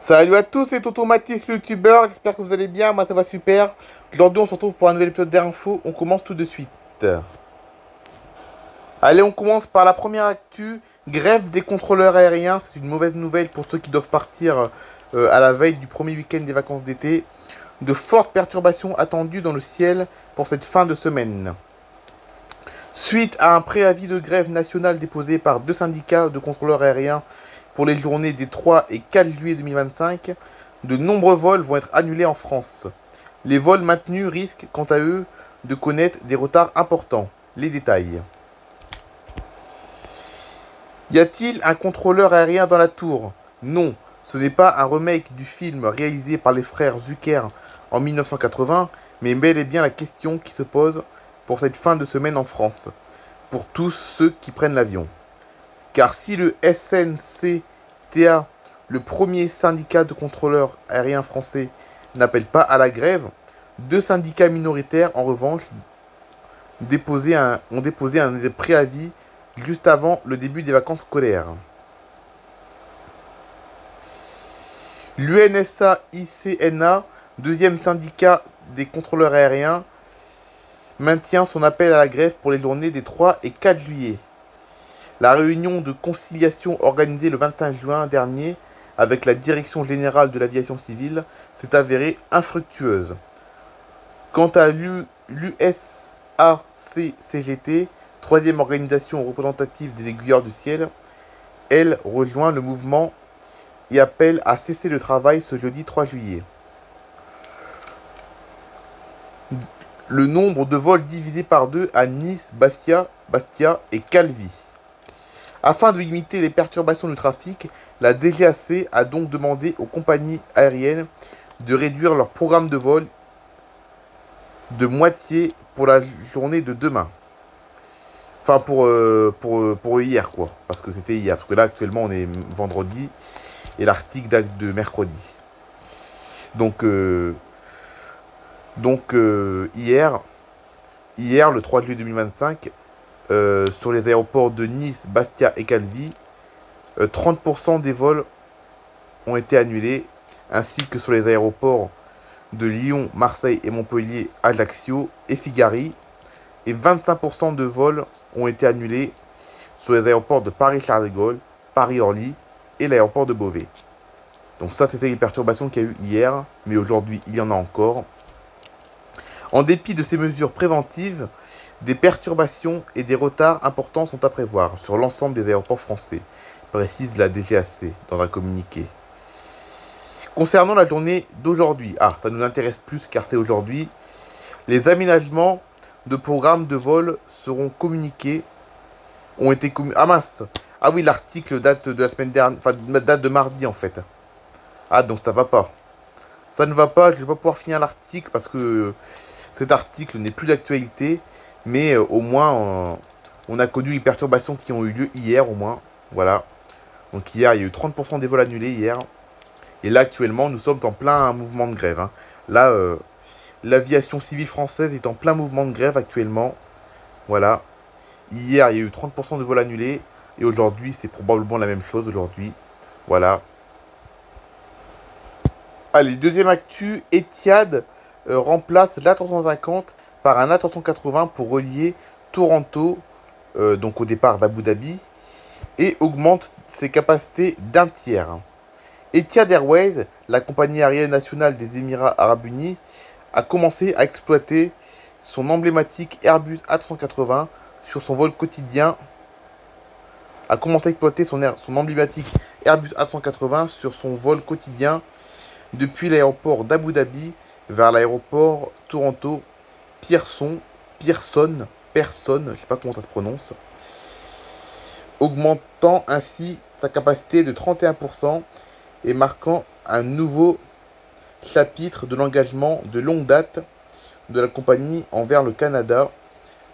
Salut à tous, c'est Tonton Mathis, le youtubeur. J'espère que vous allez bien. Moi, ça va super. Aujourd'hui, on se retrouve pour un nouvel épisode d'infos. On commence tout de suite. Allez, on commence par la première actu. Grève des contrôleurs aériens. C'est une mauvaise nouvelle pour ceux qui doivent partir à la veille du premier week-end des vacances d'été. De fortes perturbations attendues dans le ciel pour cette fin de semaine. Suite à un préavis de grève nationale déposé par deux syndicats de contrôleurs aériens pour les journées des 3 et 4 juillet 2025, de nombreux vols vont être annulés en France. Les vols maintenus risquent, quant à eux, de connaître des retards importants. Les détails. Y a-t-il un contrôleur aérien dans la tour? Non, ce n'est pas un remake du film réalisé par les frères Zucker en 1980, mais bel et bien la question qui se pose pour cette fin de semaine en France, pour tous ceux qui prennent l'avion. Car si le SNCTA, le premier syndicat de contrôleurs aériens français, n'appelle pas à la grève, deux syndicats minoritaires, en revanche, ont déposé un préavis juste avant le début des vacances scolaires. L'UNSA-ICNA, deuxième syndicat des contrôleurs aériens, maintient son appel à la grève pour les journées des 3 et 4 juillet. La réunion de conciliation organisée le 25 juin dernier avec la Direction générale de l'aviation civile s'est avérée infructueuse. Quant à l'USAC-CGT, troisième organisation représentative des aiguilleurs du ciel, elle rejoint le mouvement et appelle à cesser le travail ce jeudi 3 juillet. Le nombre de vols divisé par deux à Nice, Bastia et Calvi. Afin de limiter les perturbations du trafic, la DGAC a donc demandé aux compagnies aériennes de réduire leur programme de vol de moitié pour la journée de demain. Enfin, pour hier, quoi. Parce que c'était hier. Parce que là, actuellement, on est vendredi. Et l'article date de mercredi. Donc hier, le 3 juillet 2025, sur les aéroports de Nice, Bastia et Calvi, 30% des vols ont été annulés, ainsi que sur les aéroports de Lyon, Marseille et Montpellier, Ajaccio et Figari, et 25% de vols ont été annulés sur les aéroports de Paris-Charles de Gaulle, Paris-Orly et l'aéroport de Beauvais. Donc ça, c'était les perturbations qu'il y a eu hier, mais aujourd'hui, il y en a encore. En dépit de ces mesures préventives, des perturbations et des retards importants sont à prévoir sur l'ensemble des aéroports français, précise la DGAC dans un communiqué. Concernant la journée d'aujourd'hui, ça nous intéresse plus car c'est aujourd'hui, les aménagements de programmes de vol seront communiqués, ah oui, l'article date de la semaine dernière, enfin date de mardi en fait. Ah, donc ça va pas. Ça ne va pas, je vais pas pouvoir finir l'article parce que cet article n'est plus d'actualité, mais au moins on a connu les perturbations qui ont eu lieu hier au moins. Voilà. Donc hier, il y a eu 30% des vols annulés hier. Et là, actuellement, nous sommes en plein mouvement de grève. Hein. Là, l'aviation civile française est en plein mouvement de grève actuellement. Voilà. Hier, il y a eu 30% de vols annulés. Et aujourd'hui, c'est probablement la même chose aujourd'hui. Voilà. Allez, deuxième actu, Etihad remplace l'A350 par un A380 pour relier Toronto, donc au départ d'Abu Dhabi, et augmente ses capacités d'un tiers. Etihad Airways, la compagnie aérienne nationale des Émirats Arabes Unis, a commencé à exploiter son emblématique Airbus A380 sur son vol quotidien. Son emblématique Airbus A380 sur son vol quotidien depuis l'aéroport d'Abu Dhabi vers l'aéroport Toronto Pearson, je sais pas comment ça se prononce, augmentant ainsi sa capacité de 31% et marquant un nouveau chapitre de l'engagement de longue date de la compagnie envers le Canada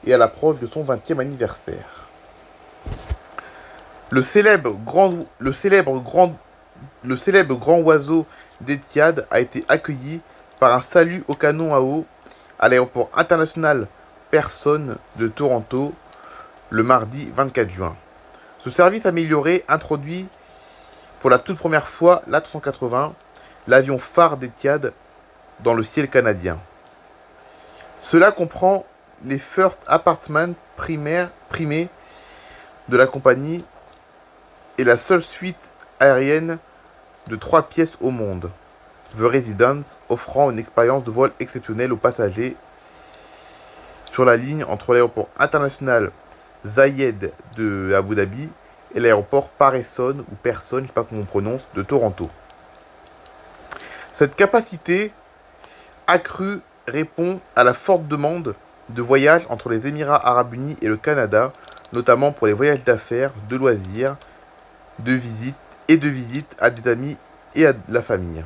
et à l'approche de son 20e anniversaire. Le célèbre grand oiseau d'Etihad a été accueilli par un salut au canon à eau à l'aéroport international Pearson de Toronto le mardi 24 juin. Ce service amélioré, introduit pour la toute première fois l'A380, l'avion phare d'Etihad dans le ciel canadien. Cela comprend les First Apartments primés de la compagnie et la seule suite aérienne de 3 pièces au monde, The Residence, offrant une expérience de vol exceptionnelle aux passagers sur la ligne entre l'aéroport international Zayed de Abu Dhabi et l'aéroport Pearson ou Pearson, je ne sais pas comment on prononce, de Toronto. Cette capacité accrue répond à la forte demande de voyages entre les Émirats arabes unis et le Canada, notamment pour les voyages d'affaires, de loisirs, de visites à des amis et à la famille.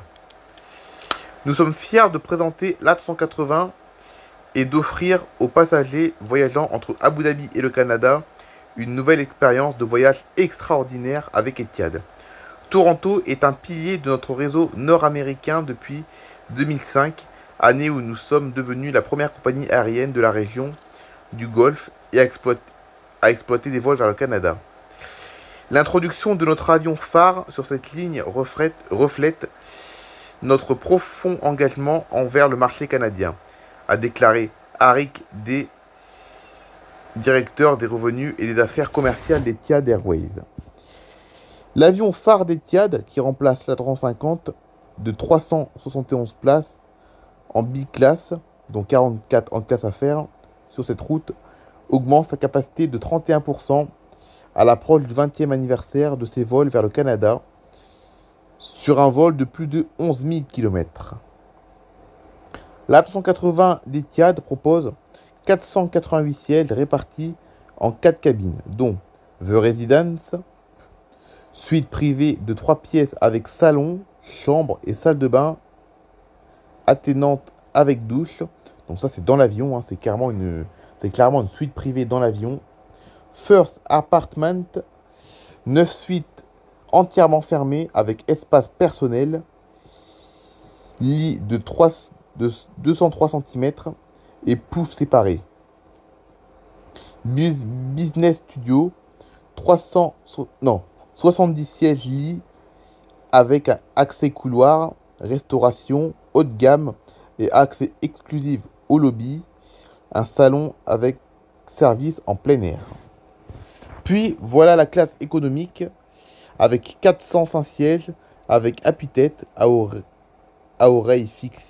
Nous sommes fiers de présenter l'A380 et d'offrir aux passagers voyageant entre Abu Dhabi et le Canada une nouvelle expérience de voyage extraordinaire avec Etihad. Toronto est un pilier de notre réseau nord-américain depuis 2005, année où nous sommes devenus la première compagnie aérienne de la région du Golfe et à exploiter des vols vers le Canada. L'introduction de notre avion phare sur cette ligne reflète notre profond engagement envers le marché canadien, a déclaré Arik D, directeur des revenus et des affaires commerciales d'Etihad Airways. L'avion phare d'Etihad, qui remplace l'A350 de 371 places en B-class, dont 44 en classe affaires, sur cette route, augmente sa capacité de 31% à l'approche du 20e anniversaire de ses vols vers le Canada, sur un vol de plus de 11 000 km. L'A380 d'Etihad propose 488 sièges répartis en 4 cabines, dont The Residence, suite privée de 3 pièces avec salon, chambre et salle de bain attenante avec douche. Donc ça c'est dans l'avion, hein, c'est clairement une suite privée dans l'avion. First Apartment, 9 suites entièrement fermées avec espace personnel, lit de 203 cm et pouf séparés. Business Studio, 70 sièges lits avec un accès couloir, restauration, haut de gamme et accès exclusif au lobby, un salon avec service en plein air. Puis voilà la classe économique avec 405 sièges avec appui-tête à oreilles fixes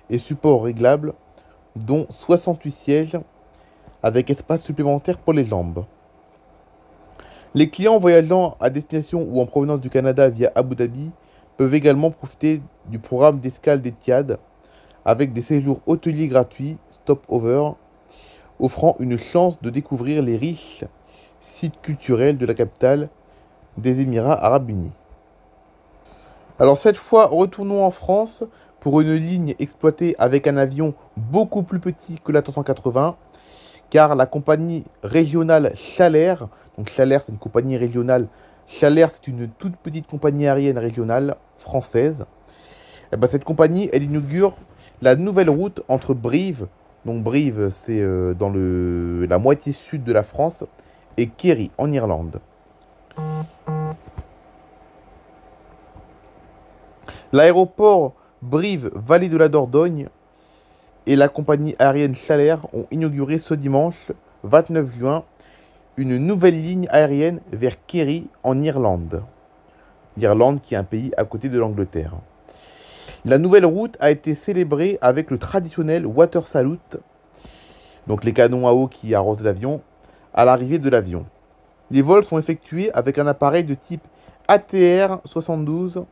et support réglable, dont 68 sièges avec espace supplémentaire pour les jambes. Les clients voyageant à destination ou en provenance du Canada via Abu Dhabi peuvent également profiter du programme d'escale d'Etihad avec des séjours hôteliers gratuits, stop-over, offrant une chance de découvrir les riches sites culturels de la capitale des Émirats arabes unis. Alors cette fois, retournons en France pour une ligne exploitée avec un avion beaucoup plus petit que l'A380, car la compagnie régionale Chalair, donc Chalair c'est une compagnie régionale, Chalair c'est une toute petite compagnie aérienne régionale française, et ben cette compagnie elle inaugure la nouvelle route entre Brive, donc Brive c'est dans la moitié sud de la France, et Kerry en Irlande. L'aéroport Brive-Vallée de la Dordogne et la compagnie aérienne Chalair ont inauguré ce dimanche 29 juin une nouvelle ligne aérienne vers Kerry en Irlande. L'Irlande qui est un pays à côté de l'Angleterre. La nouvelle route a été célébrée avec le traditionnel water salute, donc les canons à eau qui arrosent l'avion, à l'arrivée de l'avion. Les vols sont effectués avec un appareil de type ATR 72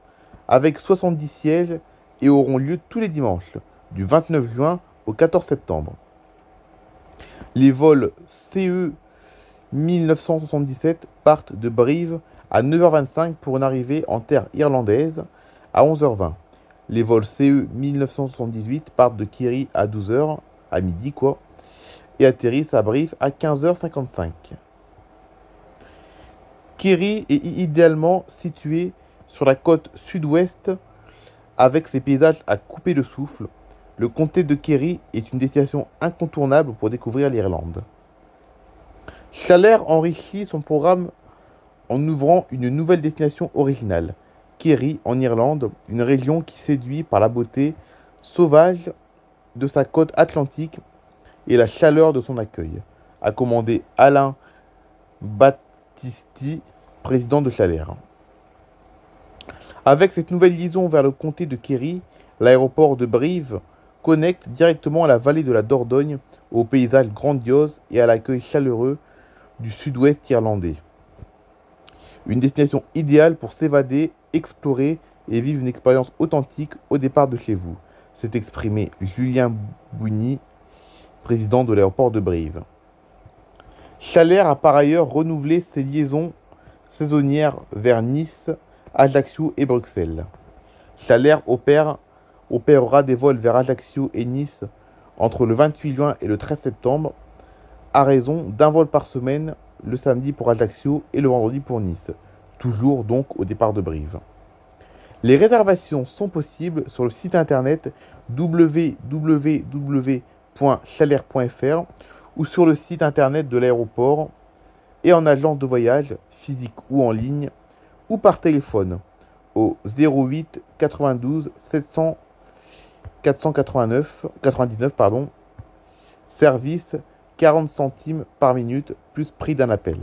avec 70 sièges et auront lieu tous les dimanches, du 29 juin au 14 septembre. Les vols CE 1977 partent de Brive à 9h25 pour une arrivée en terre irlandaise à 11h20. Les vols CE 1978 partent de Kerry à 12h, à midi quoi, et atterrissent à Brive à 15h55. Kerry est idéalement situé sur la côte sud-ouest avec ses paysages à couper le souffle. Le comté de Kerry est une destination incontournable pour découvrir l'Irlande. Chalair enrichit son programme en ouvrant une nouvelle destination originale, Kerry en Irlande, une région qui séduit par la beauté sauvage de sa côte atlantique et la chaleur de son accueil, a commandé Alain Battisti, président de Chalair. Avec cette nouvelle liaison vers le comté de Kerry, l'aéroport de Brive connecte directement la vallée de la Dordogne au paysage grandiose et à l'accueil chaleureux du sud-ouest irlandais. Une destination idéale pour s'évader, explorer et vivre une expérience authentique au départ de chez vous, s'est exprimé Julien Bouigny, président de l'aéroport de Brive. Chalair a par ailleurs renouvelé ses liaisons saisonnières vers Nice, Ajaccio et Bruxelles. Chalair opérera des vols vers Ajaccio et Nice entre le 28 juin et le 13 septembre, à raison d'un vol par semaine le samedi pour Ajaccio et le vendredi pour Nice, toujours donc au départ de Brive. Les réservations sont possibles sur le site internet www.chalair.fr ou sur le site internet de l'aéroport et en agence de voyage, physique ou en ligne, ou par téléphone au 08 92 700 499 service 40 centimes par minute plus prix d'un appel.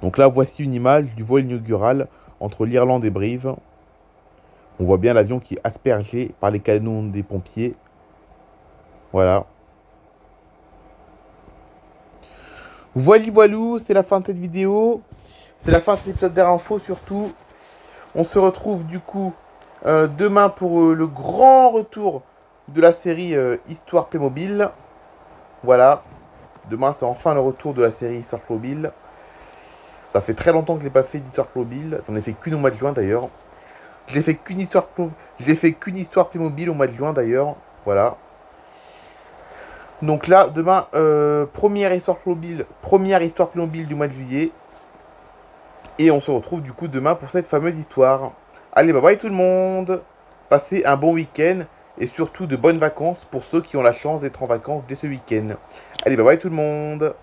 Donc là, voici une image du vol inaugural entre l'Irlande et Brive. On voit bien l'avion qui est aspergé par les canons des pompiers. Voilà. Voilou, c'est la fin de cette vidéo. C'est la fin de cet épisode d'Air Info surtout. On se retrouve du coup demain pour le grand retour de la série Histoire Playmobil. Voilà. Demain, c'est enfin le retour de la série Histoire Playmobil. Ça fait très longtemps que je l'ai pas fait d'Histoire Playmobil. J'en ai fait qu'une au mois de juin d'ailleurs. Je l'ai fait qu'une histoire Playmobil au mois de juin d'ailleurs. Voilà. Donc là, demain, première histoire Playmobil du mois de juillet. Et on se retrouve du coup demain pour cette fameuse histoire. Allez, bye bye tout le monde. Passez un bon week-end et surtout de bonnes vacances pour ceux qui ont la chance d'être en vacances dès ce week-end. Allez, bye bye tout le monde.